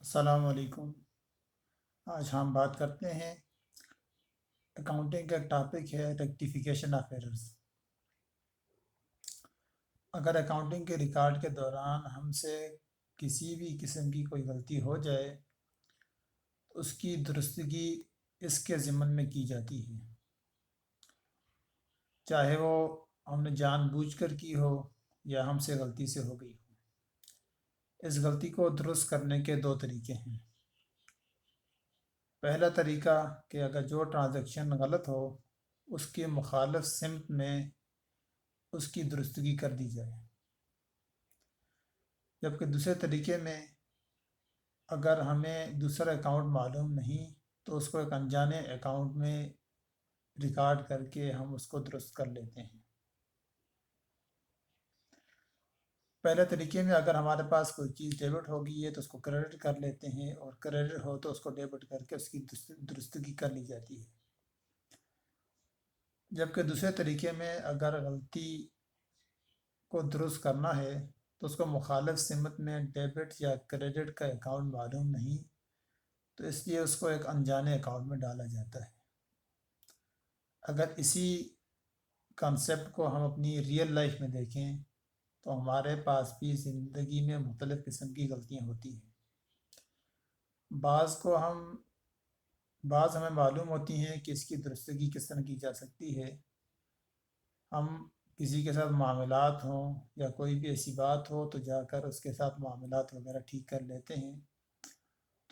السلام علیکم۔ آج ہم بات کرتے ہیں اکاؤنٹنگ کا ایک ٹاپک ہے ریکٹیفیکیشن آف ایررز۔ اگر اکاؤنٹنگ کے ریکارڈ کے دوران ہم سے کسی بھی قسم کی کوئی غلطی ہو جائے تو اس کی درستگی اس کے ضمن میں کی جاتی ہے، چاہے وہ ہم نے جان بوجھ کر کی ہو یا ہم سے غلطی سے ہو گئی ہو۔ اس غلطی کو درست کرنے کے دو طریقے ہیں۔ پہلا طریقہ کہ اگر جو ٹرانزیکشن غلط ہو اس کے مخالف سمت میں اس کی درستگی کر دی جائے، جبکہ دوسرے طریقے میں اگر ہمیں دوسرا اکاؤنٹ معلوم نہیں تو اس کو ایک انجانے اکاؤنٹ میں ریکارڈ کر کے ہم اس کو درست کر لیتے ہیں۔ پہلے طریقے میں اگر ہمارے پاس کوئی چیز ڈیبٹ ہو گئی ہے تو اس کو کریڈٹ کر لیتے ہیں، اور کریڈٹ ہو تو اس کو ڈیبٹ کر کے اس کی درستگی کر لی جاتی ہے۔ جبکہ دوسرے طریقے میں اگر غلطی کو درست کرنا ہے تو اس کو مخالف سمت میں ڈیبٹ یا کریڈٹ کا اکاؤنٹ معلوم نہیں، تو اس لیے اس کو ایک انجانے اکاؤنٹ میں ڈالا جاتا ہے۔ اگر اسی کانسیپٹ کو ہم اپنی ریئل لائف میں دیکھیں تو ہمارے پاس بھی زندگی میں مختلف قسم کی غلطیاں ہوتی ہیں۔ بعض ہمیں معلوم ہوتی ہیں کہ اس کی درستگی کس طرح کی جا سکتی ہے۔ ہم کسی کے ساتھ معاملات ہوں یا کوئی بھی ایسی بات ہو تو جا کر اس کے ساتھ معاملات وغیرہ ٹھیک کر لیتے ہیں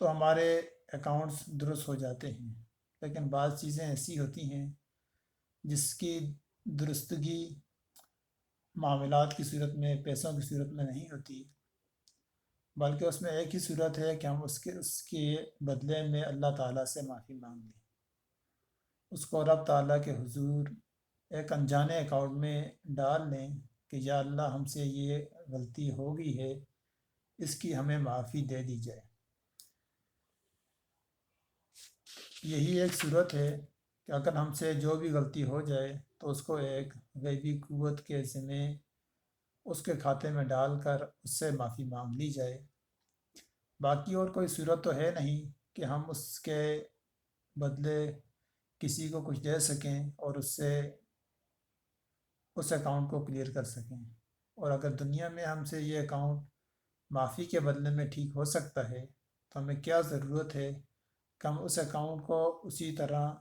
تو ہمارے اکاؤنٹس درست ہو جاتے ہیں۔ لیکن بعض چیزیں ایسی ہوتی ہیں جس کی درستگی معاملات کی صورت میں، پیسوں کی صورت میں نہیں ہوتی، بلکہ اس میں ایک ہی صورت ہے کہ ہم اس کے بدلے میں اللہ تعالیٰ سے معافی مانگ لیں، اس کو رب تعالیٰ کے حضور ایک انجانے اکاؤنٹ میں ڈال لیں کہ یا اللہ ہم سے یہ غلطی ہو گئی ہے، اس کی ہمیں معافی دے دی جائے۔ یہی ایک صورت ہے کہ اگر ہم سے جو بھی غلطی ہو جائے تو اس کو ایک غیبی قوت کے ذمے اس کے کھاتے میں ڈال کر اس سے معافی مانگ لی جائے۔ باقی اور کوئی صورت تو ہے نہیں کہ ہم اس کے بدلے کسی کو کچھ دے سکیں اور اس سے اس اکاؤنٹ کو کلیئر کر سکیں۔ اور اگر دنیا میں ہم سے یہ اکاؤنٹ معافی کے بدلے میں ٹھیک ہو سکتا ہے تو ہمیں کیا ضرورت ہے کہ ہم اس اکاؤنٹ کو اسی طرح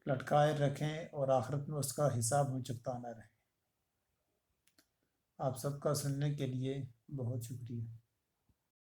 لٹکائے رکھیں اور آخرت میں اس کا حساب ہم چکتا نہ رہیں۔ آپ سب کا سننے کے لیے بہت شکریہ۔